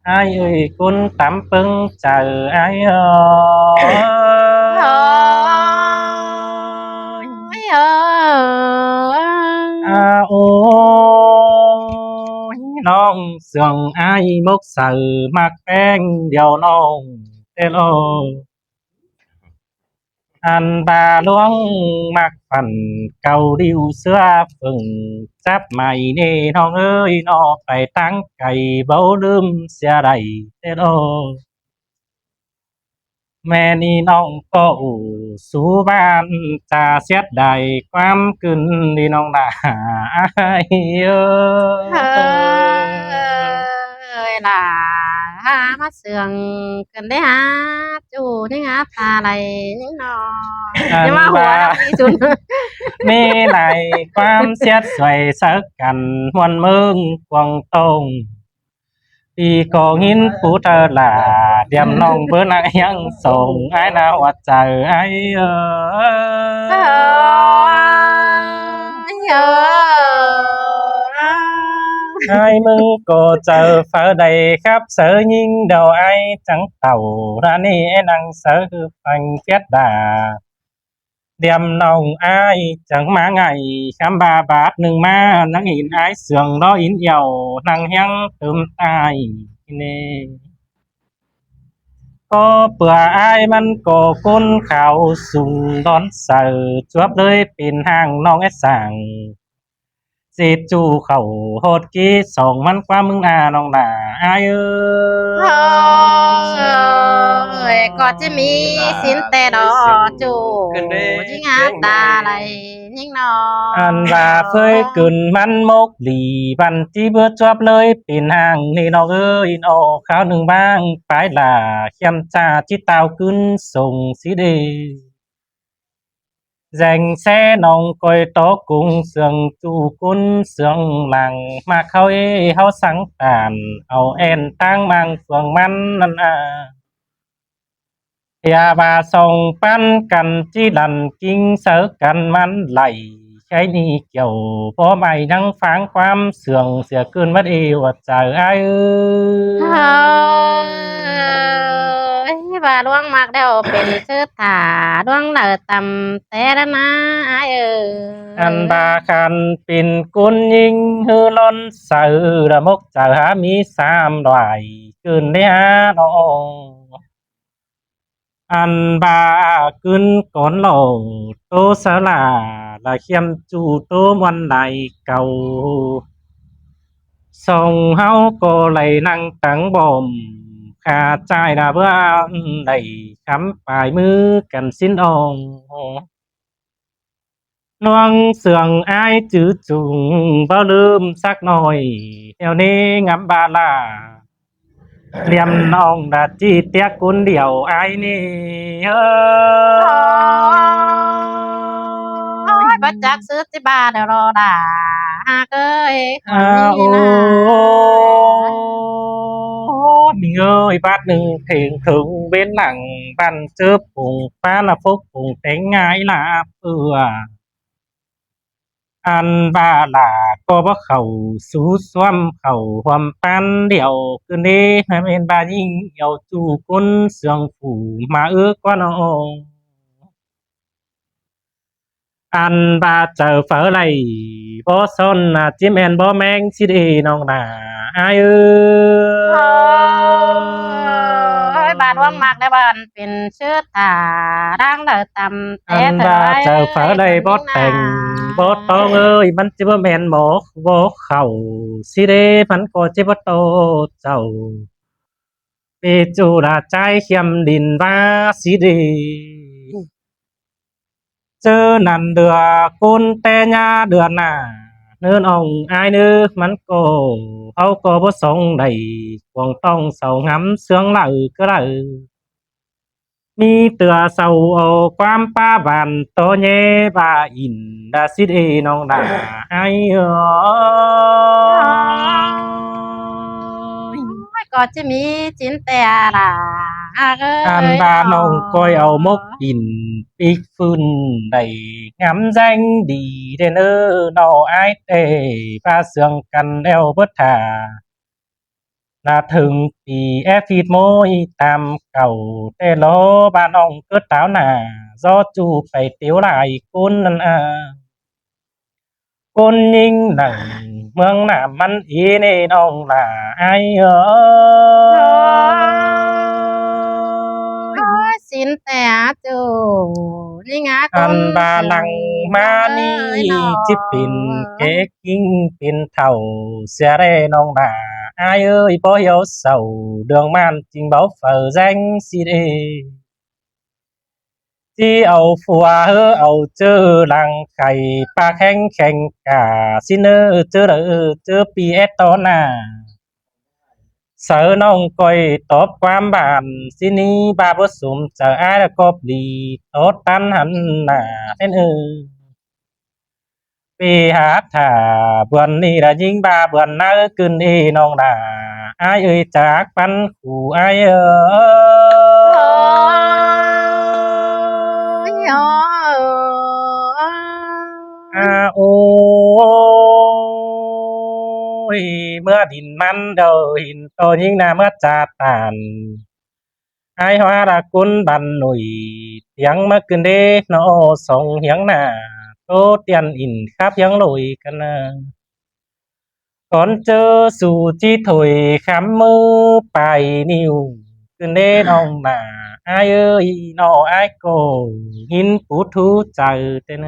ai ơi con tắm bưng chờ ai ơi ôi non sườn ai mốc sờ mặc em điều non tê lô anh bà luống mặc phần cầu điêu xưa phừng giáp mày nê non ơi nó phải tăng cày bấu lưm xe đầy tê lô mẹ niน้องก็อู่สู่บ้านตาเสียดใดความกึนนี่น้องด่าเเอ้ยล่ะหามาเสื่องกันได้หาจูนี่หาตาไหลนี่นออย่ามาหัวเราดีสุดมีไหลความเสียดสวยสักกันมวนเมืองกวางตงปีก็หินปูเธอล่ะเดียมน้องเบอร์นักยังส่งไอ้นาวัดใจไอ้ai mừng cô chờ phở đầy khắp sở nhưng đầu ai chẳng tàu ra ni năng sở phanh kết đà điềm nồng ai chẳng má ngày khám ba bát nương ma nắng in ái sườn đó in dầu năng hăng tươm tai nè có bữa aiมันก็คนข่าวสุ่งร้อนเสือจวบเลยเป็นห้างน้องไอ้สั่งสิจูเขาโหดกี้ส่งมันความมึงนาน้องด่าอายก็จะมีสินแต่ดอจูยิ่งหาตาไหลยิ่งนออันว่าเคยกึนมันมกหลีบันที่เบื่อจวบเลยเป็นห้างนี่น้องเอ้ยนอข้าวหนึ่งบ้างไปล่ะเข้มจ่าจิตเตากึนส่งสิเดdành xe nông coi tó cùng sườn chu cún sườn làng mà khâu hao sáng tàn ao en tang mang phường man năn ya bà song pan cần chi lần kinh sở cần man lầy cái ni kiểu bố mày đang phánความเสื่องเสียคืนมัดเอวใจไอ้ว่าดวงมากเดียวเป็นชื่อถาดวงเหนือต่ำแต่ละนะอันบาคันปิ่นกุนยิงฮือล้นสื่อระมกจะหามีสามดอยคืนเนี้ยน้องอันบาคืนก่อนโลโตสลาละเข้มจูโตวันใดเก่าส่งเฮาก็เลยนั่งตั้งบ่มขาดใจละเบื่อได้คำปลายมือกันสิ้นองน้องเสื่องอายจื้อจุงบ่ลืมสักหน่อยแถวนี้งำบาลาเรียมน้องดาจีเตียกุนเดียวอายนี่บัดจักซื้อที่บ้านเดี๋ยวรอด่าเอ้ยโอ้มีเอ้ยบาทหนึ่งถึงbênหลังบันเจอปุ่งป้าละพกปุ่งแต่งง่ายลาเพื่ออันบาลาก็บ่เข้าสู่ซ้วมเข้าความปันเดียวคืนนี้ให้เป็นบายิ่งเอาจู่คนเสื่องผูมากว่าน้องอันบาเจอเฝอไหลบ่ซนจิแมนบ่แมงสิเดน้องนาอายบาดว่ามากได้บ้านเป็นชื่อตาร่างเดือต่ำแต่เธอเจอเฝอไหลบ่แต่งบ่ต้องมันจิบ่แมนหมอกบ่เข้าสิเดมันก็จิบ่โตเจ้าเปจูราใจเข้มดินว่าสิเดเจอนันเดือคุณแต่ญาเดือนหน้าเนื้ออ่องอายเนื้อมันก็เขาก็บ่ส่งได้คงต้องเศร้างำเสืองไหลก็ไหลมีเตือเศร้าเอาความป้าบานโตเย่บาอินดาซิเดน้องดาไอก็จะมีจินแต่ละอันบาน้องก้อยเอามกดินปีกฟื้นได้งำแจ้งดีเด้อเนอน้อไอเตป้าเสืองกันแล้วเบิดท่า là thường thì ép thịt môi tam cầu tê lô ba ông cứ táo nà do chủ phải tiếu lại côn lần côn ninh nằng mương nà mắn ý nên ông là ai ơi xin tè chủ đi ngã con anh ba lăng ma ni ơi nó chip pin kế kinh pin thầu xe rê nông là ai ơi bố hiếu sầu đường man trình báo phở danh si đê chi ẩu phùa hơ ẩu chơ lăng khải pa khen khen cả xin ơ chơ đỡ chơ pi et to nà sở nông coi tốt quan bản xin đi ba bữa sum chờ ai là cọp đi tốt tan hẳn là thế ư vì hát thả buồn đi là dính ba buồn nỡ cơn đi nông là ai ơi chắc bắn cụ ai à ôi mưa đình man đầu hình tôi nhưng là mưa trà tàn ai hoa là cún bàn nổi tiếng mưa cơn đê nó sông hiếng nà tô tiền in khắp hiếng lội căn con chơ su chi thổi khám mơ bài niu cơn đê nông là ai ơi nó ai cô in phút thu chờ tên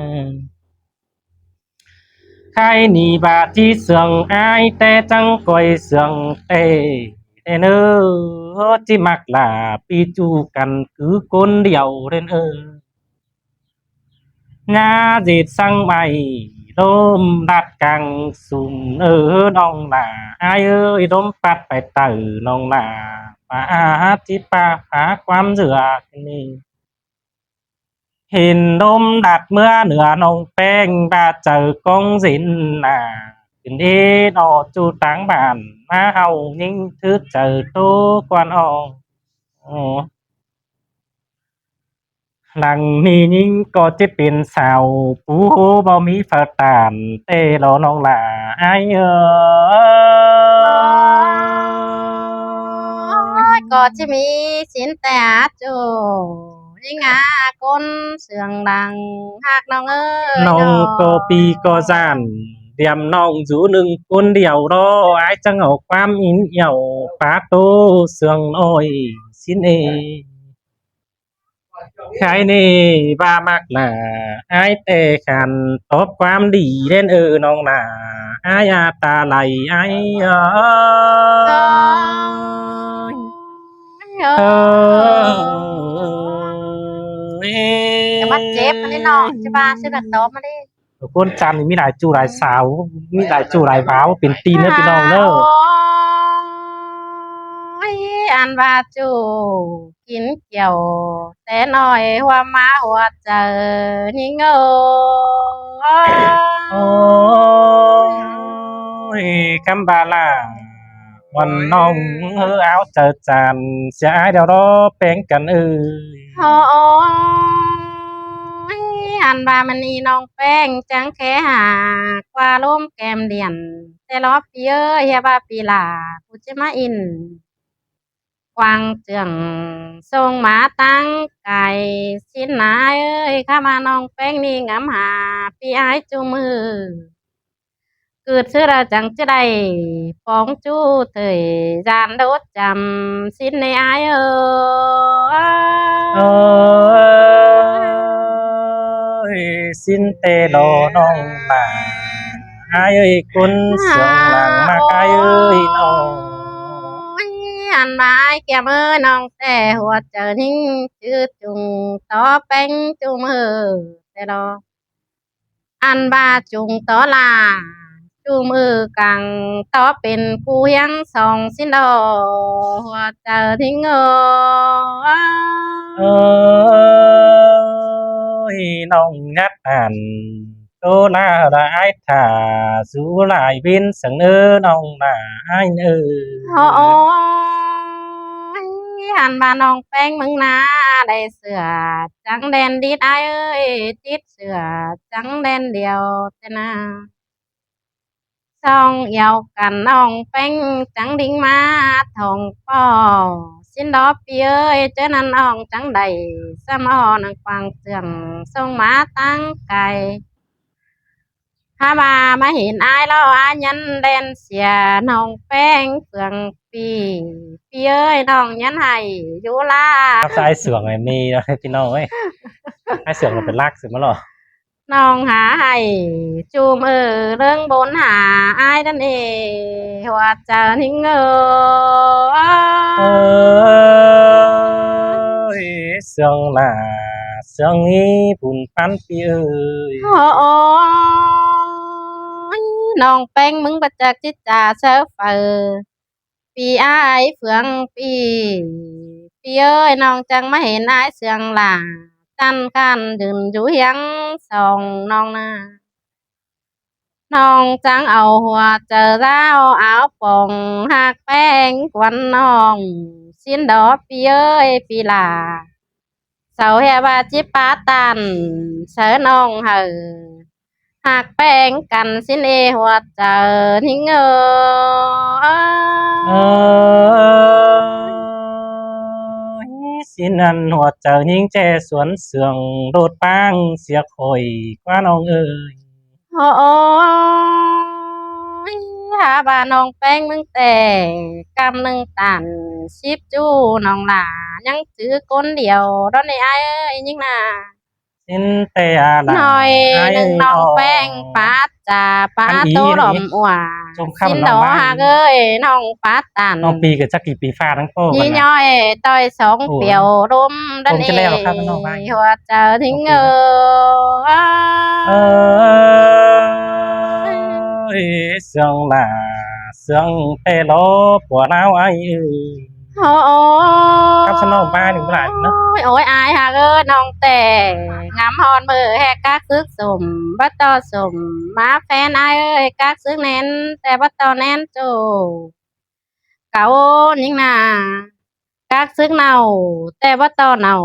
khai nì bà chi sườn ai tê trăng coi sườn tê tên chi mặc là pi chu cần cứ côn điệu đến nga dệt sang mày đôm đặt càng sùm nong là ai ơi đôm phát phải tử nong là bà chi pa phá quan rửa này hình đôm đạt mưa nửa nông phèn ba chờ con dín là đi nó chu táng bản má hầu nhưng thứ chờ tô quan lăng ni nhưng có chếเป็นสาวผู้บ่มีฝาตานเตโลน้องหล่าไอ้có chỉ mi xin tè chủ đi ngã con sườn đằng hát nong ơi น้องก็ปีก็จานเดียมน้องจูหนึ่งคนเดียวรอไอ้จังเอาความอินเอี่ยวปาโตเสืองน้อยสินเอใครนี่บ้ามากหนาไอ้แต่ขันตอบความดีเล่นน้องหนาไอ้อาตาไหลไอ้เอcái bắt chép cái nọ chứ ba chứ đặt đó mà đi คนจันทร์นี่มีหลายจูหลายสาวมีหลายจูหลายว้าวเป็นตีนเด้อพี่น้องเด้อ ăn ba chủ kín kiểu té nói hoa má hoa chờ như ngơ โอ้ยคำบาลาวันน้องเฮอเอาเจอจานเสียเดี๋ยวรอแป้งกันôi ăn ba mình y nong phèn trắng khé hà qua lôm kèm điển té lóp phía he ba pì là phụ chế má in quang trường sông má tăng cài xin nái ơi khá mà nong phèn ni ngắm hà pì ái chu mư cứ xưa ra chẳng chứ đây phóng chú thời gian đốt chầm xin này ai ơi สิ้นเตโลน้องมาไอ้เอ้ยคนเสียงหลังมาไอ้เอ้ยน้อง anh mai kèm ơi nong tè hoa chờ ninh chữ trùng tó bánh chung hờ tè đó anh ba trùng tó là chung mư càng tóเป็นกูยังสองสิ้นดอหัวเจอทิ้งเอ้ยน้องยัดอ่านโตลาละไอ้ถ่าสู้หลายบินสังน้องน่ะไอ้ôi anh ba nong phèn mừng na đầy sửa trắng đen đít ai ơi tít sửa trắng đen điều tên na ซองเอี่ยวกันน้องแป้งจังดิ่งมาทองป้อสินดอปีเอ้ยเจอนั้นน้องจังใดสมอนางกวางเจืองส่งมาตั้งไก่ถ้ามาเห็นอายแล้วอายยันเล่นเสียน้องแป้งเฟืองปีเอ้ยน้องยันให้อยู่ลา ครับไอ้เสืองไอ้มีนะพี่น้องเอ้ยไอ้เสืองเราเป็นลากสึกมาหรอ น้องหาให้จูมเรื่องบนหาอายนั่นเองว่าจะทิ้งเอ้ยเสืองหน้าเสืองนี้ปุ่นพันปีเอ้ย โอ้ยน้องแป้งมึงประจักษ์จิตจ่าเซอเฟอปีอายเฟืองปีเอ้ยน้องจังมาเห็นอายเสืองหล่าจันกันยืนอยู่เฮียงสองน้องนาน้องจังเอาหัวเจอเจ้าเอาปองหักแป้งกวนน้องสิ้นดอกปีเอ้ยปีลาเสาเฮบาจิปาตันเสอน้องเหอหักแป้งกันสิ้นหัวเจอทิ้งเอ้ยสินันหัวเจ้ายิงแจสวนเสืองโดดปังเสียคอยกว่าน้องเอ้ย โอ้ยหาบาน้องแป้งมึงแต่กำหนึ่งตันชิบจู้น้องหลายังถือคนเดียวตอนนี้ไอ้เอ้ยยิ่งน่ะ สินแต่อาลา หน่อย ไอ้ หนึ่งน้องแป้งปาดจ่าปาโตหล่อมอัว ชมข้าว สิน น้ ด อ อง บ้าน หากเอ้ยน้องปาดตัน น้องปีกับจักกี่ปีฟ้าทั้งโป้ ยี่ กันนะ ย่อยต่อยสอง โอ้ เปียวรุมดัน ผม เอ จะแล้วครับน้องบ้าน หัวเจอทิ้งเอ้ยเสืองหน้าเสืองแต่ล้อปวดร้าวไอ้เอ้ย โอ้ ครับฉันน้องบ้านหนึ่งหลายเนาะ โอ้ยอายหากเอ้ยน้องแต่งามฮอนมือแหกกักซึกสมบัตต่อสมมาแฟนอายเอ้ยกักซึกแน่นแต่บัตต่อแน่นโจเก่ายิ่งน่ะกักซึกเน่าแต่บัตต่อเน่า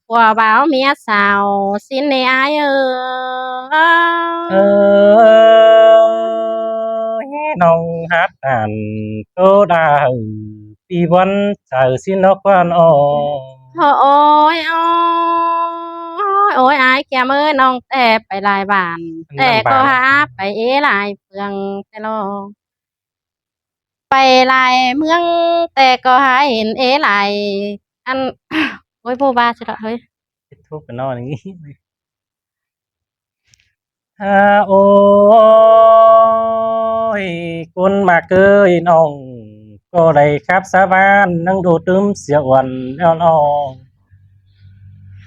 ผัวบ่าวเมียสาวสินในอายเอ้ยน้องฮัดอ่านโตดาปีวันเจอสินกวันออ โอ้ยโอ้ยโอ้ยอายแกมเอ้ยน้องแต่ไปหลายบ้าน แต่ก็หาไปหลายเฟืองแต่รอไปหลายเมือง แต่ก็หาเห็นหลายอัน โอ้ยโบบาใช่ละเฮ้ย ทุกข์กันนอนอย่างนี้โอ้ยคุณมาเกยน้อง ก็ได้ครับสาบานนั่งดูตึมเสียอ้วนแล้วน้อง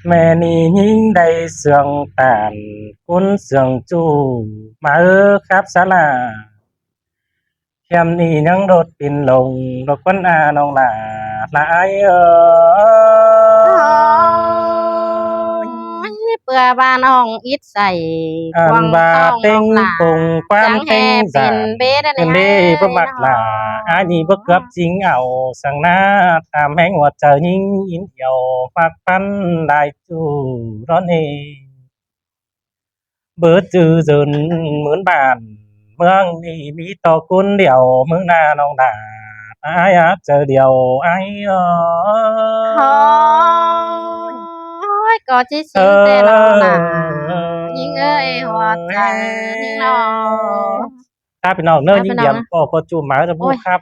แม่นี่ยิ่งได้เสื่องตานคุณเสื่องจูมาครับสาลาแคมนี่ยังโดดปินลงดอกคนอาน้องหลาหลายเปื่อบ้านน้องอิดใส่ อันบาเต็งปงความ จังแห่ เต็ง เป็ สาน เบด เป็นเล่บ่มักหลาอันนี้บ่เกือบจริงเอาสังหน้าตามแห่งว่าเจอยิ่งอินเดียวมักปันได้จูร้อนเองเบิดจือจนเหมือนบ้าน เมืองนี้มีต่อคนเดียวเมืองหน้าน้องดาอายะเจอเดียวไอ้โอ้ยก็จิสิงแต่น้องหลายิ่งเอ้ยหัวใจยิ่งน้อง ถ้าพี่น้องเนิ่นยิ่งเดียมก็จูบหมาจะพูดครับ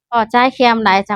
พอใจเค็มหลายจัง